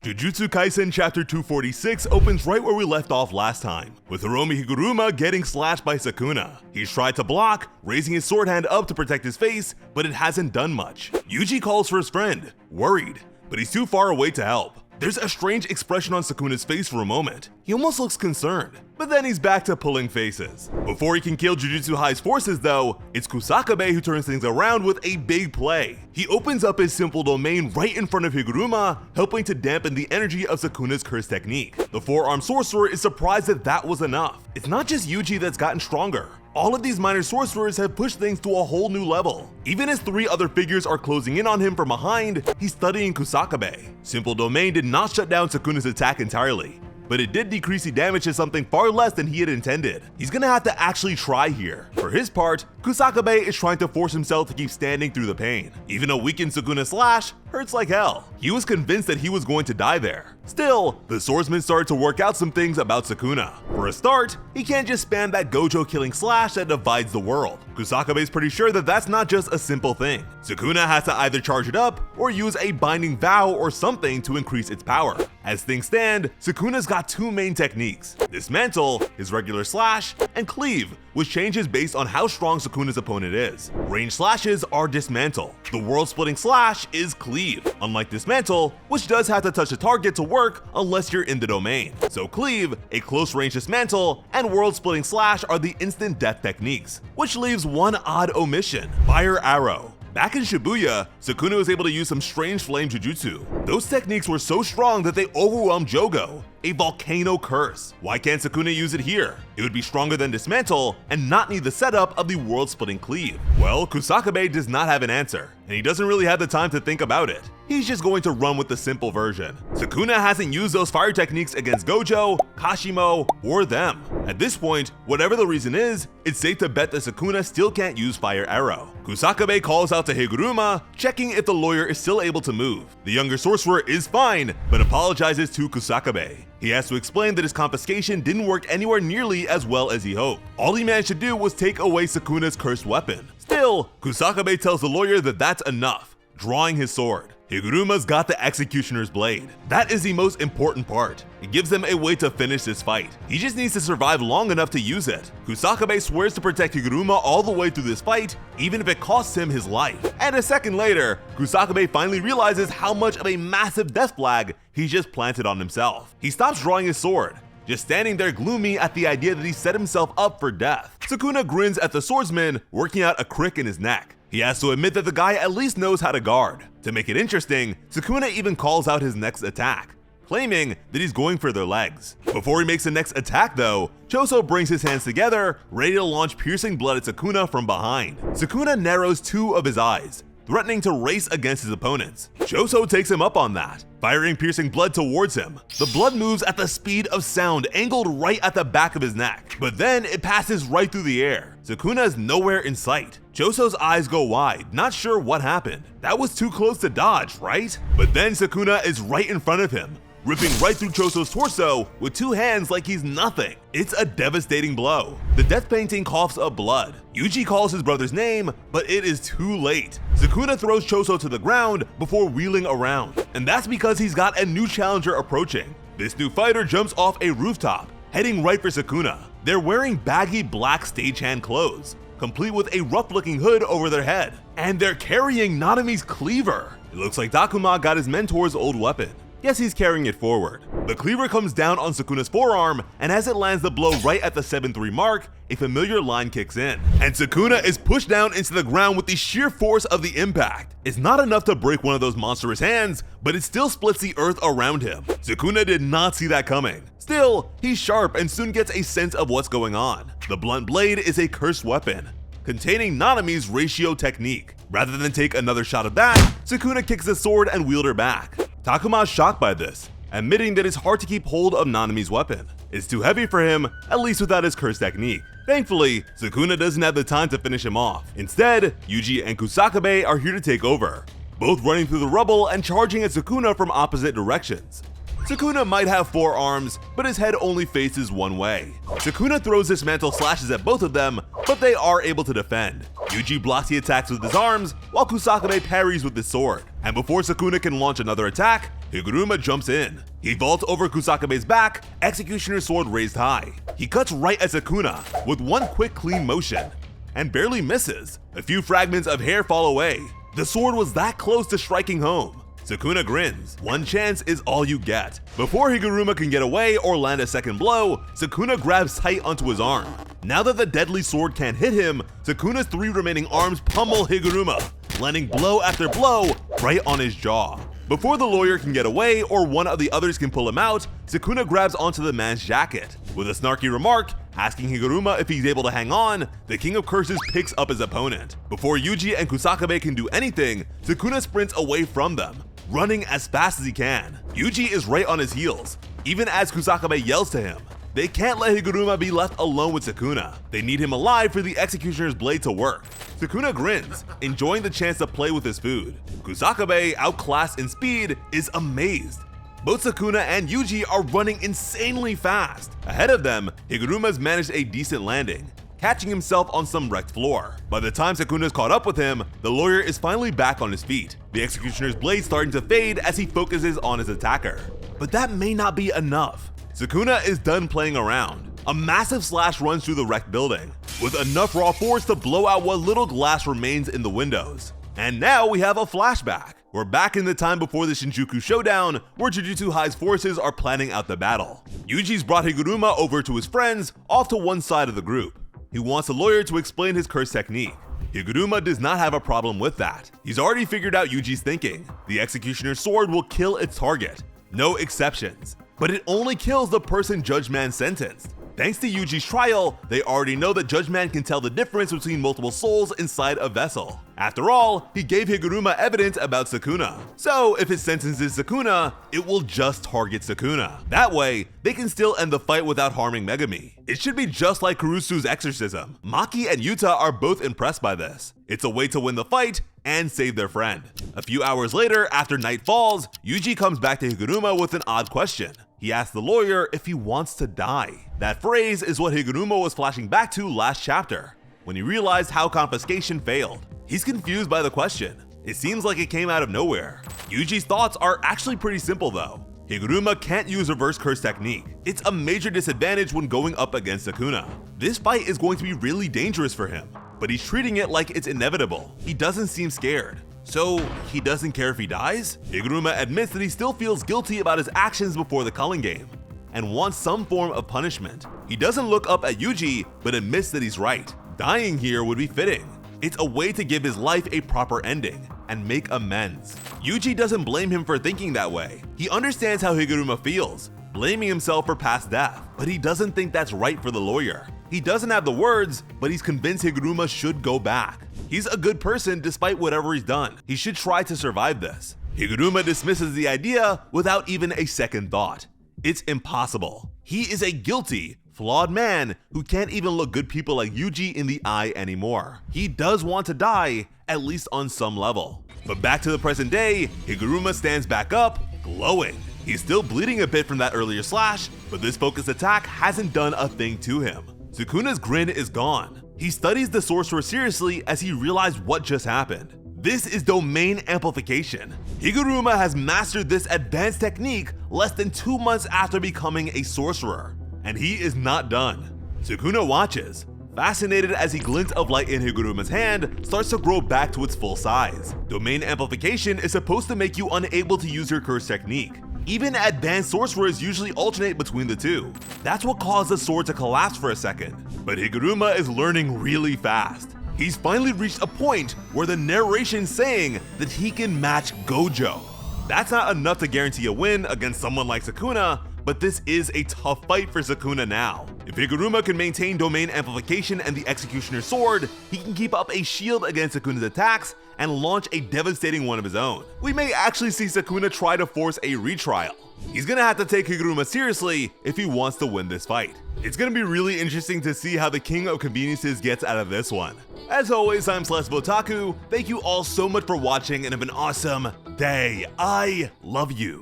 Jujutsu Kaisen Chapter 246 opens right where we left off last time, with Hiromi Higuruma getting slashed by Sukuna. He's tried to block, raising his sword hand up to protect his face, but it hasn't done much. Yuji calls for his friend, worried, but he's too far away to help. There's a strange expression on Sukuna's face for a moment. He almost looks concerned, but then he's back to pulling faces. Before he can kill Jujutsu High's forces though, it's Kusakabe who turns things around with a big play. He opens up his simple domain right in front of Higuruma, helping to dampen the energy of Sukuna's curse technique. The four-armed sorcerer is surprised that was enough. It's not just Yuji that's gotten stronger. All of these minor sorcerers have pushed things to a whole new level. Even as three other figures are closing in on him from behind, he's studying Kusakabe. Simple Domain did not shut down Sukuna's attack entirely, but it did decrease the damage to something far less than he had intended. He's gonna have to actually try here. For his part, Kusakabe is trying to force himself to keep standing through the pain. Even a weakened Sukuna slash hurts like hell. He was convinced that he was going to die there. Still, the swordsman started to work out some things about Sukuna. For a start, he can't just spam that Gojo killing slash that divides the world. Kusakabe's pretty sure that that's not just a simple thing. Sukuna has to either charge it up or use a binding vow or something to increase its power. As things stand, Sukuna's got two main techniques: Dismantle, his regular slash, and Cleave, which changes based on how strong Sukuna's opponent is. Range slashes are Dismantle. The world-splitting slash is Cleave. Unlike Dismantle, which does have to touch the target to work unless you're in the domain. So Cleave, a close-range Dismantle, and world-splitting slash are the instant death techniques, which leaves one odd omission: Fire Arrow. Back in Shibuya, Sukuna was able to use some strange flame jujutsu. Those techniques were so strong that they overwhelmed Jogo, a volcano curse. Why can't Sukuna use it here? It would be stronger than Dismantle and not need the setup of the world-splitting Cleave. Well, Kusakabe does not have an answer, and he doesn't really have the time to think about it. He's just going to run with the simple version. Sukuna hasn't used those fire techniques against Gojo, Kashimo, or them. At this point, whatever the reason is, it's safe to bet that Sukuna still can't use Fire Arrow. Kusakabe calls out to Higuruma, checking if the lawyer is still able to move. The younger sorcerer is fine, but apologizes to Kusakabe. He has to explain that his confiscation didn't work anywhere nearly as well as he hoped. All he managed to do was take away Sukuna's cursed weapon. Still, Kusakabe tells the lawyer that that's enough, drawing his sword. Higuruma's got the executioner's blade. That is the most important part. It gives them a way to finish this fight. He just needs to survive long enough to use it. Kusakabe swears to protect Higuruma all the way through this fight, even if it costs him his life. And a second later, Kusakabe finally realizes how much of a massive death flag he just planted on himself. He stops drawing his sword, just standing there gloomy at the idea that he set himself up for death. Sukuna grins at the swordsman, working out a crick in his neck. He has to admit that the guy at least knows how to guard. To make it interesting, Sukuna even calls out his next attack, claiming that he's going for their legs. Before he makes the next attack though, Choso brings his hands together, ready to launch piercing blood at Sukuna from behind. Sukuna narrows two of his eyes, threatening to race against his opponents. Choso takes him up on that, firing piercing blood towards him. The blood moves at the speed of sound, angled right at the back of his neck, but then it passes right through the air. Sukuna is nowhere in sight. Choso's eyes go wide, not sure what happened. That was too close to dodge, right? But then Sukuna is right in front of him, ripping right through Choso's torso with two hands like he's nothing. It's a devastating blow. The death painting coughs up blood. Yuji calls his brother's name, but it is too late. Sukuna throws Choso to the ground before wheeling around, and that's because he's got a new challenger approaching. This new fighter jumps off a rooftop, heading right for Sukuna. They're wearing baggy black stagehand clothes, complete with a rough-looking hood over their head, and they're carrying Nanami's cleaver. It looks like Takuma got his mentor's old weapon. Yes, he's carrying it forward. The cleaver comes down on Sukuna's forearm, and as it lands the blow right at the 7-3 mark, a familiar line kicks in, and Sukuna is pushed down into the ground with the sheer force of the impact. It's not enough to break one of those monstrous hands, but it still splits the earth around him. Sukuna did not see that coming. Still, he's sharp and soon gets a sense of what's going on. The blunt blade is a cursed weapon, containing Nanami's ratio technique. Rather than take another shot of that, Sukuna kicks the sword and wielder back. Takuma is shocked by this, admitting that it's hard to keep hold of Nanami's weapon. It's too heavy for him, at least without his curse technique. Thankfully, Sukuna doesn't have the time to finish him off. Instead, Yuji and Kusakabe are here to take over, both running through the rubble and charging at Sukuna from opposite directions. Sukuna might have 4 arms, but his head only faces one way. Sukuna throws dismantle slashes at both of them, but they are able to defend. Yuji blocks the attacks with his arms, while Kusakabe parries with his sword. and before Sukuna can launch another attack, Higuruma jumps in. He vaults over Kusakabe's back, Executioner's sword raised high. He cuts right at Sukuna with one quick clean motion, and barely misses. A few fragments of hair fall away. The sword was that close to striking home. Sukuna grins. One chance is all you get. Before Higuruma can get away or land a second blow, Sukuna grabs tight onto his arm. Now that the deadly sword can't hit him, Sukuna's 3 remaining arms pummel Higuruma, landing blow after blow right on his jaw. Before the lawyer can get away or one of the others can pull him out, Sukuna grabs onto the man's jacket. With a snarky remark, asking Higuruma if he's able to hang on, the King of Curses picks up his opponent. Before Yuji and Kusakabe can do anything, Sukuna sprints away from them, running as fast as he can. Yuji is right on his heels, even as Kusakabe yells to him. They can't let Higuruma be left alone with Sukuna. They need him alive for the Executioner's blade to work. Sukuna grins, enjoying the chance to play with his food. Kusakabe, outclassed in speed, is amazed. Both Sukuna and Yuji are running insanely fast. Ahead of them, Higuruma's managed a decent landing, catching himself on some wrecked floor. By the time Sukuna's caught up with him, the lawyer is finally back on his feet, the Executioner's blade starting to fade as he focuses on his attacker. But that may not be enough. Sukuna is done playing around. A massive slash runs through the wrecked building, with enough raw force to blow out what little glass remains in the windows. And now we have a flashback. We're back in the time before the Shinjuku showdown, where Jujutsu High's forces are planning out the battle. Yuji's brought Higuruma over to his friends, off to one side of the group. He wants the lawyer to explain his curse technique. Higuruma does not have a problem with that. He's already figured out Yuji's thinking. The Executioner's sword will kill its target. No exceptions. But it only kills the person Judge Man sentenced. Thanks to Yuji's trial, they already know that Judge Man can tell the difference between multiple souls inside a vessel. After all, he gave Higuruma evidence about Sukuna. So if it sentences Sukuna, it will just target Sukuna. That way, they can still end the fight without harming Megumi. It should be just like Kurusu's exorcism. Maki and Yuta are both impressed by this. It's a way to win the fight and save their friend. A few hours later, after night falls, Yuji comes back to Higuruma with an odd question. He asks the lawyer if he wants to die. That phrase is what Higuruma was flashing back to last chapter, when he realized how confiscation failed. He's confused by the question. It seems like it came out of nowhere. Yuji's thoughts are actually pretty simple though. Higuruma can't use reverse curse technique. It's a major disadvantage when going up against Sukuna. This fight is going to be really dangerous for him, but he's treating it like it's inevitable. He doesn't seem scared. So he doesn't care if he dies? Higuruma admits that he still feels guilty about his actions before the culling game, and wants some form of punishment. He doesn't look up at Yuji, but admits that he's right. Dying here would be fitting. It's a way to give his life a proper ending, and make amends. Yuji doesn't blame him for thinking that way. He understands how Higuruma feels, blaming himself for past death, but he doesn't think that's right for the lawyer. He doesn't have the words, but he's convinced Higuruma should go back. He's a good person despite whatever he's done. He should try to survive this. Higuruma dismisses the idea without even a second thought. It's impossible. He is a guilty, flawed man who can't even look good people like Yuji in the eye anymore. He does want to die, at least on some level. But back to the present day, Higuruma stands back up, glowing. He's still bleeding a bit from that earlier slash, but this focused attack hasn't done a thing to him. Sukuna's grin is gone. He studies the sorcerer seriously as he realized what just happened. This is domain amplification. Higuruma has mastered this advanced technique less than 2 months after becoming a sorcerer, and he is not done. Sukuna watches, fascinated as the glint of light in Higuruma's hand starts to grow back to its full size. Domain amplification is supposed to make you unable to use your curse technique. Even advanced sorcerers usually alternate between the two. That's what caused the sword to collapse for a second. But Higuruma is learning really fast. He's finally reached a point where the narration's saying that he can match Gojo. That's not enough to guarantee a win against someone like Sukuna, but this is a tough fight for Sukuna now. If Higuruma can maintain domain amplification and the Executioner's sword, he can keep up a shield against Sukuna's attacks and launch a devastating one of his own. We may actually see Sukuna try to force a retrial. He's gonna have to take Higuruma seriously if he wants to win this fight. It's gonna be really interesting to see how the King of Conveniences gets out of this one. As always, I'm Celestial Otaku. Thank you all so much for watching and have an awesome day. I love you.